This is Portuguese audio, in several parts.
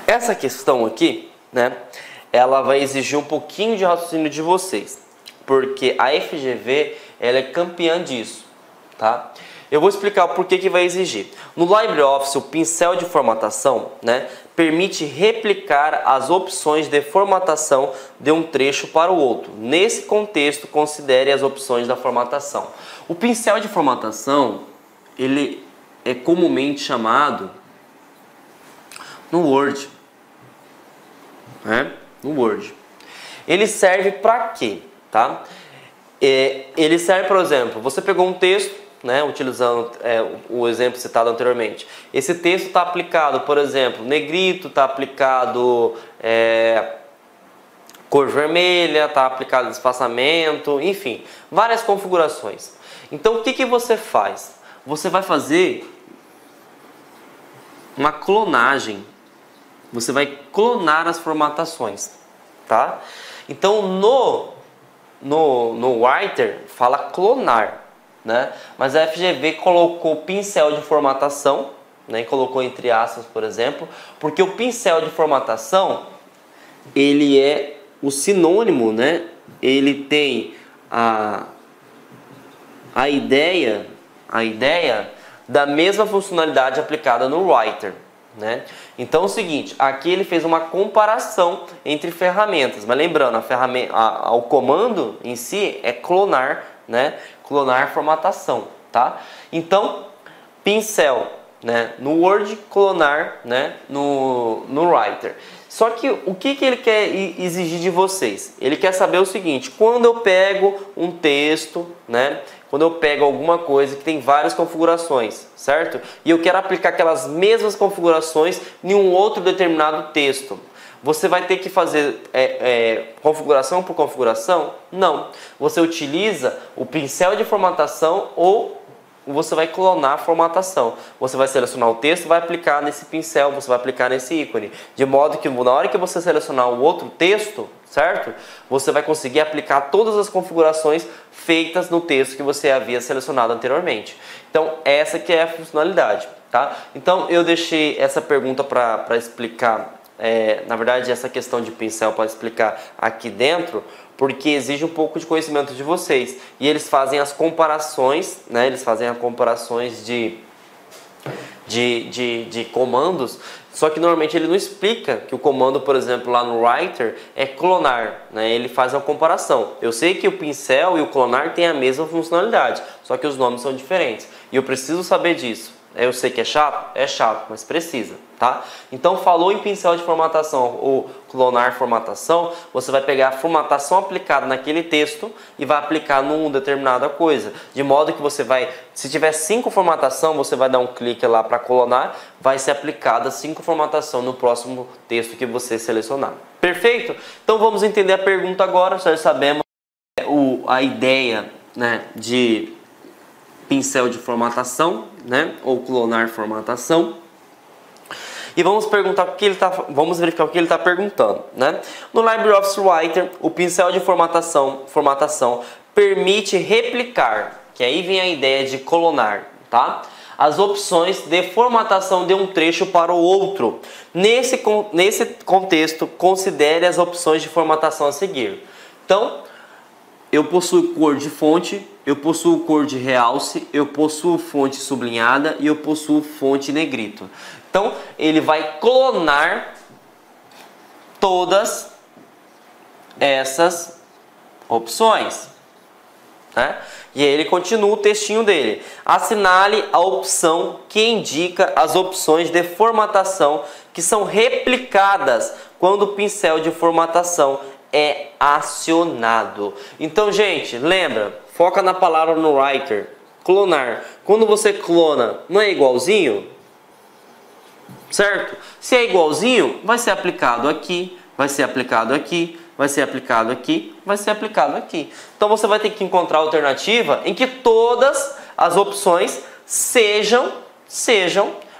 Essa questão aqui, né, ela vai exigir um pouquinho de raciocínio de vocês, porque a FGV, ela é campeã disso, tá? Eu vou explicar o porquê que vai exigir. No LibreOffice, o pincel de formatação, né, permite replicar as opções de formatação de um trecho para o outro. Nesse contexto, considere as opções da formatação. O pincel de formatação, ele é comumente chamado no Word, né? No Word. Ele serve para quê, tá? Ele serve, por exemplo, você pegou um texto, né, utilizando o exemplo citado anteriormente. Esse texto está aplicado, por exemplo, negrito, está aplicado cor vermelha, está aplicado espaçamento, enfim, várias configurações. Então, o que você faz? Você vai fazer uma clonagem. Você vai clonar as formatações, tá? Então, no Writer fala clonar, né? Mas a FGV colocou pincel de formatação, né? Colocou entre aspas, por exemplo, porque o pincel de formatação, ele é o sinônimo, né? Ele tem a ideia da mesma funcionalidade aplicada no Writer, né? Então é o seguinte, aqui ele fez uma comparação entre ferramentas, mas lembrando, o comando em si é clonar, né? Clonar formatação, tá? Então, pincel, né, no Word, clonar, né, no Writer. Só que o que ele quer exigir de vocês? Ele quer saber o seguinte: quando eu pego um texto, né, quando eu pego alguma coisa que tem várias configurações, certo? E eu quero aplicar aquelas mesmas configurações em um outro determinado texto, você vai ter que fazer configuração por configuração? Não. Você utiliza o pincel de formatação ou você vai clonar a formatação. Você vai selecionar o texto, vai aplicar nesse pincel, você vai aplicar nesse ícone. De modo que na hora que você selecionar o outro texto, certo? Você vai conseguir aplicar todas as configurações feitas no texto que você havia selecionado anteriormente. Então, essa que é a funcionalidade, tá? Então, eu deixei essa pergunta para explicar, na verdade, essa questão de pincel para explicar aqui dentro, porque exige um pouco de conhecimento de vocês. E eles fazem as comparações, né? Eles fazem as comparações de comandos, só que normalmente ele não explica que o comando, por exemplo, lá no Writer é clonar, né? Ele faz a comparação. Eu sei que o pincel e o clonar têm a mesma funcionalidade, só que os nomes são diferentes. E eu preciso saber disso. Eu sei que é chato, mas precisa, tá? Então, falou em pincel de formatação ou clonar formatação, você vai pegar a formatação aplicada naquele texto e vai aplicar numa determinada coisa. De modo que você vai, se tiver 5 formatação, você vai dar um clique lá para clonar, vai ser aplicada 5 formatação no próximo texto que você selecionar. Perfeito? Então, vamos entender a pergunta agora. Já sabemos a ideia, né, de pincel de formatação, né, ou clonar formatação. E vamos verificar o que ele está perguntando, né? No LibreOffice Writer, o pincel de formatação permite replicar, que aí vem a ideia de clonar, tá? As opções de formatação de um trecho para o outro. Nesse contexto, considere as opções de formatação a seguir. Então, eu possuo cor de fonte, eu possuo cor de realce, eu possuo fonte sublinhada e eu possuo fonte negrito. Então, ele vai clonar todas essas opções, né? E aí ele continua o textinho dele. Assinale a opção que indica as opções de formatação que são replicadas quando o pincel de formatação é acionado. Então, gente, lembra, foca na palavra no Writer, clonar. Quando você clona, não é igualzinho? Certo? Se é igualzinho, vai ser aplicado aqui, vai ser aplicado aqui, vai ser aplicado aqui, vai ser aplicado aqui. Então você vai ter que encontrar a alternativa em que todas as opções sejam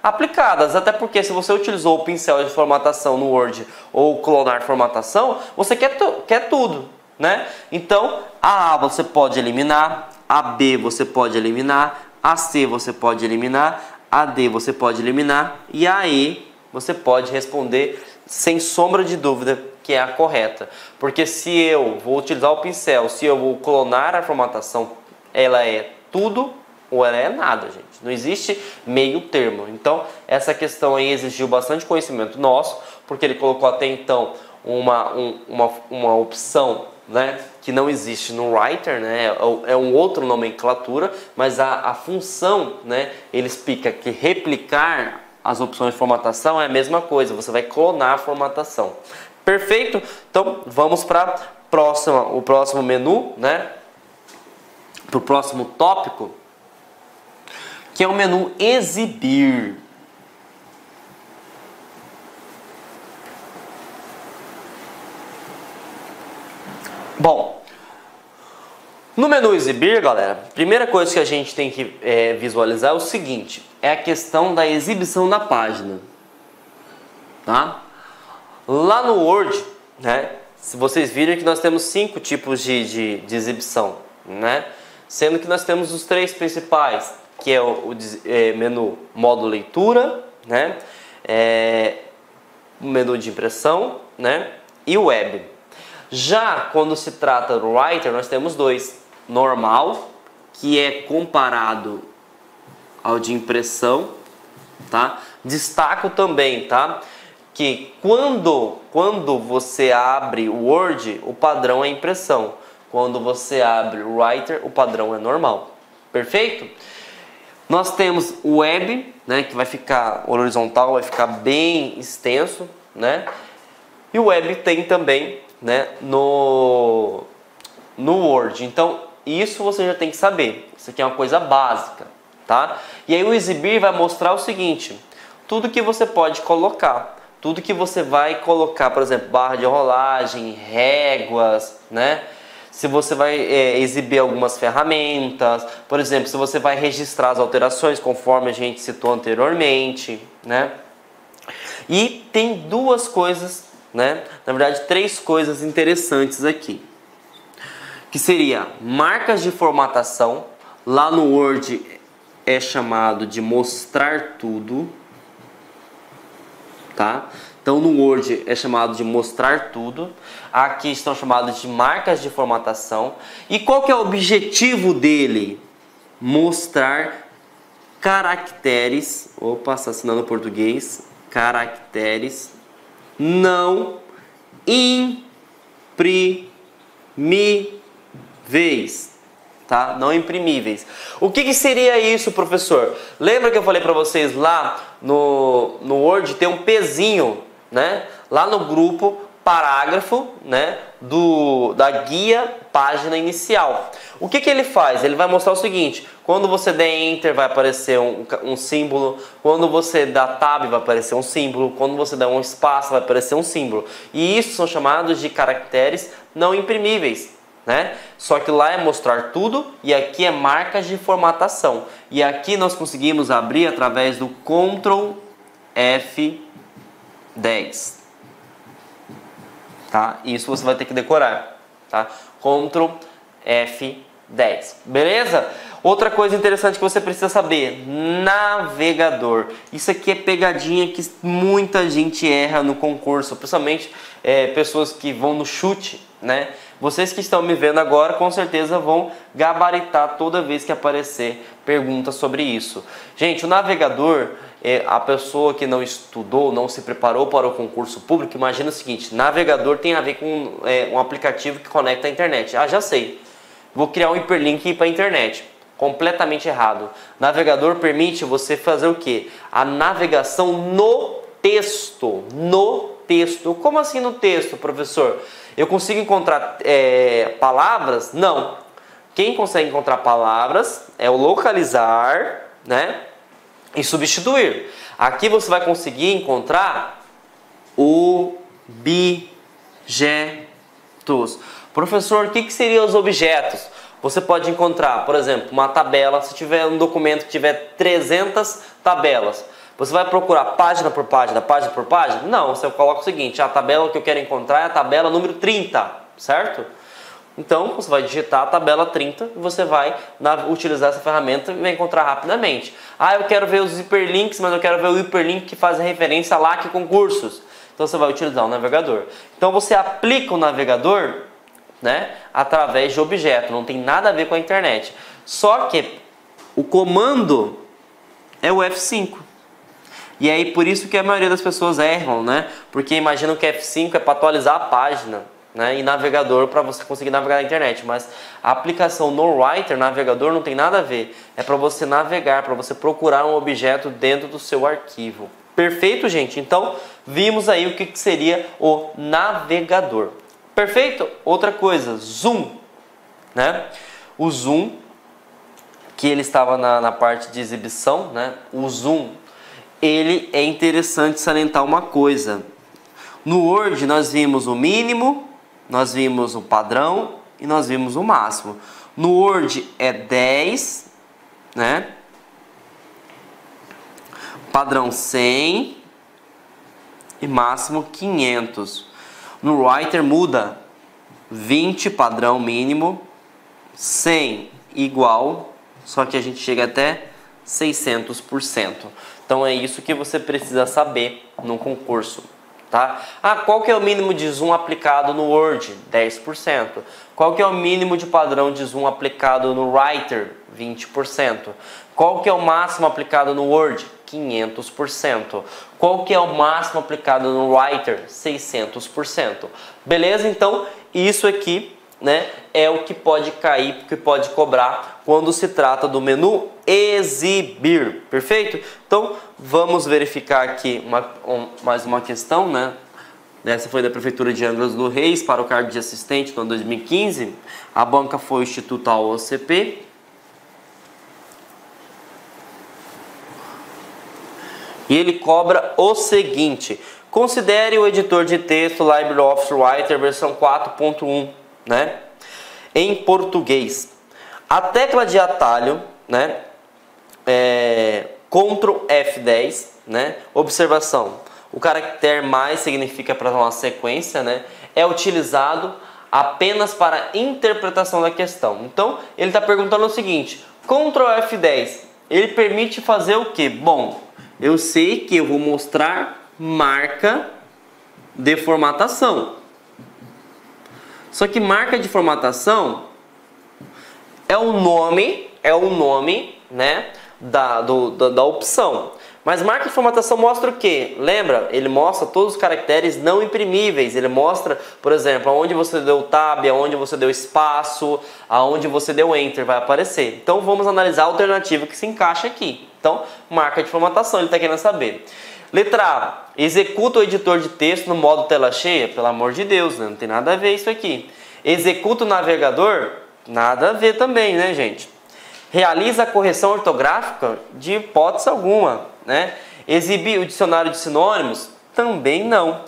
aplicadas. Até porque se você utilizou o pincel de formatação no Word ou clonar formatação, você quer tudo, né? Então, a A você pode eliminar, a B você pode eliminar, a C você pode eliminar, a D você pode eliminar e a E você pode responder sem sombra de dúvida que é a correta. Porque se eu vou utilizar o pincel, se eu vou clonar a formatação, ela é tudo ou ela é nada, gente. Não existe meio termo. Então, essa questão aí exigiu bastante conhecimento nosso, porque ele colocou até então uma opção, né, que não existe no Writer, né, é um outro nomenclatura, mas a função, né, ele explica que replicar as opções de formatação é a mesma coisa, você vai clonar a formatação. Perfeito? Então, vamos para o próximo menu, né, para o próximo tópico, que é o menu exibir. Bom, no menu exibir, galera, a primeira coisa que a gente tem que visualizar é o seguinte, é a questão da exibição da página, tá? Lá no Word, né, se vocês viram que nós temos 5 tipos de exibição, né? Sendo que nós temos os 3 principais, que é o menu modo leitura, né? O menu de impressão, né? E o web. Já quando se trata do Writer, nós temos 2. Normal, que é comparado ao de impressão, tá? Destaco também, tá? Que quando você abre o Word, o padrão é impressão. Quando você abre o Writer, o padrão é normal. Perfeito? Nós temos o web, né, que vai ficar horizontal, vai ficar bem extenso, né? E o web tem também, né, no Word. Então, isso você já tem que saber. Isso aqui é uma coisa básica, tá? E aí o exibir vai mostrar o seguinte, tudo que você pode colocar, tudo que você vai colocar, por exemplo, barra de rolagem, réguas, né? Se você vai exibir algumas ferramentas, por exemplo, se você vai registrar as alterações conforme a gente citou anteriormente, né? E tem 2 coisas, né? Na verdade, 3 coisas interessantes aqui, que seria marcas de formatação. Lá no Word é chamado de mostrar tudo, tá? Então no Word é chamado de mostrar tudo. Aqui estão chamados de marcas de formatação. E qual que é o objetivo dele? Mostrar caracteres, opa, assassinando português, caracteres não imprimíveis, tá? Não imprimíveis. O que seria isso, professor? Lembra que eu falei para vocês lá no Word tem um pezinho, né? Lá no grupo parágrafo, né? Da guia página inicial. O que ele faz? Ele vai mostrar o seguinte, quando você der Enter vai aparecer um símbolo, quando você dá Tab vai aparecer um símbolo, quando você der um espaço vai aparecer um símbolo. E isso são chamados de caracteres não imprimíveis, né? Só que lá é mostrar tudo e aqui é marcas de formatação. E aqui nós conseguimos abrir através do Ctrl F10. Tá? Isso você vai ter que decorar, tá? Ctrl F10, beleza? Outra coisa interessante que você precisa saber, navegador. Isso aqui é pegadinha que muita gente erra no concurso, principalmente pessoas que vão no chute, né? Vocês que estão me vendo agora com certeza vão gabaritar toda vez que aparecer pergunta sobre isso. Gente, o navegador, a pessoa que não estudou, não se preparou para o concurso público, imagina o seguinte, navegador tem a ver com um aplicativo que conecta à internet. Ah, já sei, vou criar um hiperlink para a internet. Completamente errado. Navegador permite você fazer o quê? A navegação no texto. No texto. Como assim no texto, professor? Eu consigo encontrar palavras? Não. Quem consegue encontrar palavras é o localizar, né? E substituir. Aqui você vai conseguir encontrar objetos. Professor, o que seriam os objetos? Você pode encontrar, por exemplo, uma tabela. Se tiver um documento que tiver 300 tabelas, você vai procurar página por página, página por página? Não, você coloca o seguinte, a tabela que eu quero encontrar é a tabela número 30, certo? Então, você vai digitar a tabela 30 e você vai utilizar essa ferramenta e vai encontrar rapidamente. Ah, eu quero ver os hiperlinks, mas eu quero ver o hiperlink que faz referência a LAC concursos. Então, você vai utilizar o navegador. Então, você aplica o navegador, né, através de objeto. Não tem nada a ver com a internet. Só que o comando é o F5. E aí, por isso que a maioria das pessoas erram, né? Porque imaginam que F5 é para atualizar a página, né, e navegador para você conseguir navegar na internet, mas a aplicação no Writer, navegador, não tem nada a ver. É para você navegar, para você procurar um objeto dentro do seu arquivo. Perfeito, gente? Então, vimos aí o que seria o navegador. Perfeito? Outra coisa, zoom, né? O zoom, que ele estava na parte de exibição, né? O zoom, ele é interessante salientar uma coisa. No Word nós vimos o mínimo, nós vimos o padrão e nós vimos o máximo. No Word é 10, né? Padrão 100 e máximo 500. No Writer muda 20 padrão mínimo, 100 igual, só que a gente chega até 600%. Então é isso que você precisa saber no concurso. Tá? Ah, qual que é o mínimo de zoom aplicado no Word? 10%. Qual que é o mínimo de padrão de zoom aplicado no Writer? 20%. Qual que é o máximo aplicado no Word? 500%. Qual que é o máximo aplicado no Writer? 600%. Beleza? Então, isso aqui, né, é o que pode cair, que pode cobrar quando se trata do menu exibir. Perfeito? Então, vamos verificar aqui mais uma questão, né? Essa foi da Prefeitura de Angra dos Reis para o cargo de assistente no ano 2015. A banca foi o Instituto AOCP. E ele cobra o seguinte: considere o editor de texto LibreOffice Writer versão 4.1, né, em português. A tecla de atalho, né, Ctrl F10, né, observação, o caractere mais significa para uma sequência, né, é utilizado apenas para interpretação da questão. Então, ele está perguntando o seguinte: Ctrl F10, ele permite fazer o que? Bom, eu sei que eu vou mostrar marca de formatação. Só que marca de formatação é o nome, né, da opção. Mas marca de formatação mostra o quê? Lembra? Ele mostra todos os caracteres não imprimíveis. Ele mostra, por exemplo, aonde você deu tab, aonde você deu espaço, aonde você deu enter, vai aparecer. Então vamos analisar a alternativa que se encaixa aqui. Então, marca de formatação, ele está querendo saber. Letra A, executa o editor de texto no modo tela cheia? Pelo amor de Deus, né? Não tem nada a ver isso aqui. Executa o navegador? Nada a ver também, né, gente? Realiza a correção ortográfica? De hipótese alguma, né? Exibe o dicionário de sinônimos? Também não.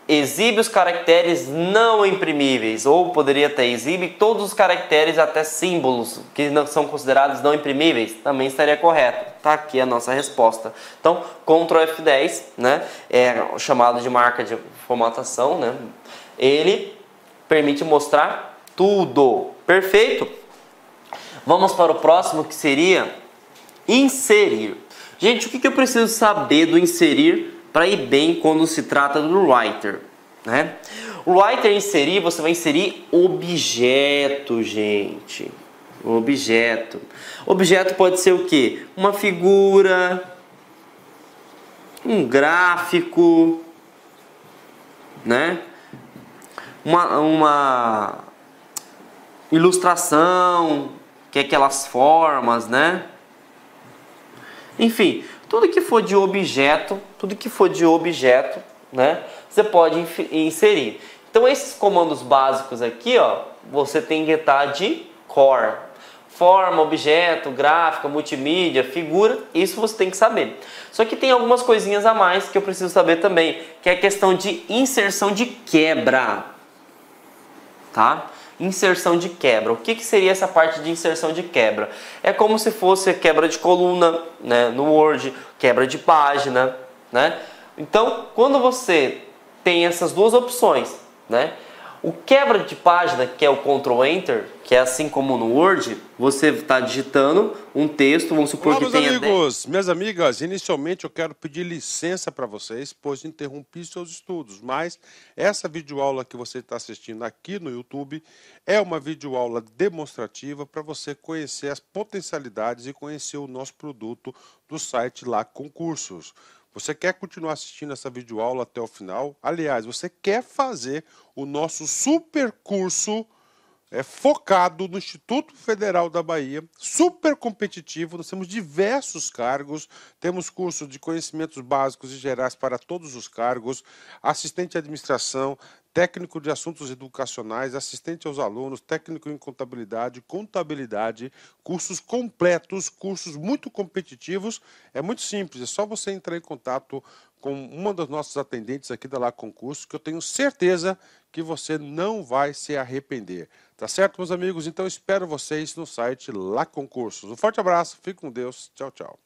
Exibe os caracteres não imprimíveis, ou poderia até exibe todos os caracteres até símbolos que não são considerados não imprimíveis, também estaria correto. Tá aqui a nossa resposta. Então, Ctrl F10, né, é chamado de marca de formatação, né? Ele permite mostrar tudo. Perfeito? Vamos para o próximo, que seria inserir. Gente, o que eu preciso saber do inserir para ir bem quando se trata do Writer, né? O Writer inserir, você vai inserir objeto, gente. Objeto. Objeto pode ser o quê? Uma figura, um gráfico, né? Uma ilustração, que é aquelas formas, né? Enfim, tudo que for de objeto, né, você pode inserir. Então esses comandos básicos aqui, ó, você tem que estar de core. Forma, objeto, gráfica, multimídia, figura, isso você tem que saber. Só que tem algumas coisinhas a mais que eu preciso saber também, que é a questão de inserção de quebra, tá? Inserção de quebra. O que seria essa parte de inserção de quebra? É como se fosse quebra de coluna, né, no Word, quebra de página, né? Então, quando você tem essas duas opções, né, O quebra de página, que é o Ctrl Enter, que é assim como no Word, você está digitando um texto, vamos supor Olá, que meus tenha amigos, minhas amigas, inicialmente eu quero pedir licença para vocês, pois interrompi seus estudos, mas essa videoaula que você está assistindo aqui no YouTube é uma videoaula demonstrativa para você conhecer as potencialidades e conhecer o nosso produto do site lá Concursos. Você quer continuar assistindo essa videoaula até o final? Aliás, você quer fazer o nosso super curso focado no Instituto Federal da Bahia, super competitivo, nós temos diversos cargos, temos curso de conhecimentos básicos e gerais para todos os cargos, assistente de administração, técnico de assuntos educacionais, assistente aos alunos, técnico em contabilidade, contabilidade, cursos completos, cursos muito competitivos. É muito simples, é só você entrar em contato com uma das nossas atendentes aqui da Lá Concurso, que eu tenho certeza que você não vai se arrepender. Tá certo, meus amigos? Então espero vocês no site Lá Concursos. Um forte abraço, fique com Deus, tchau, tchau.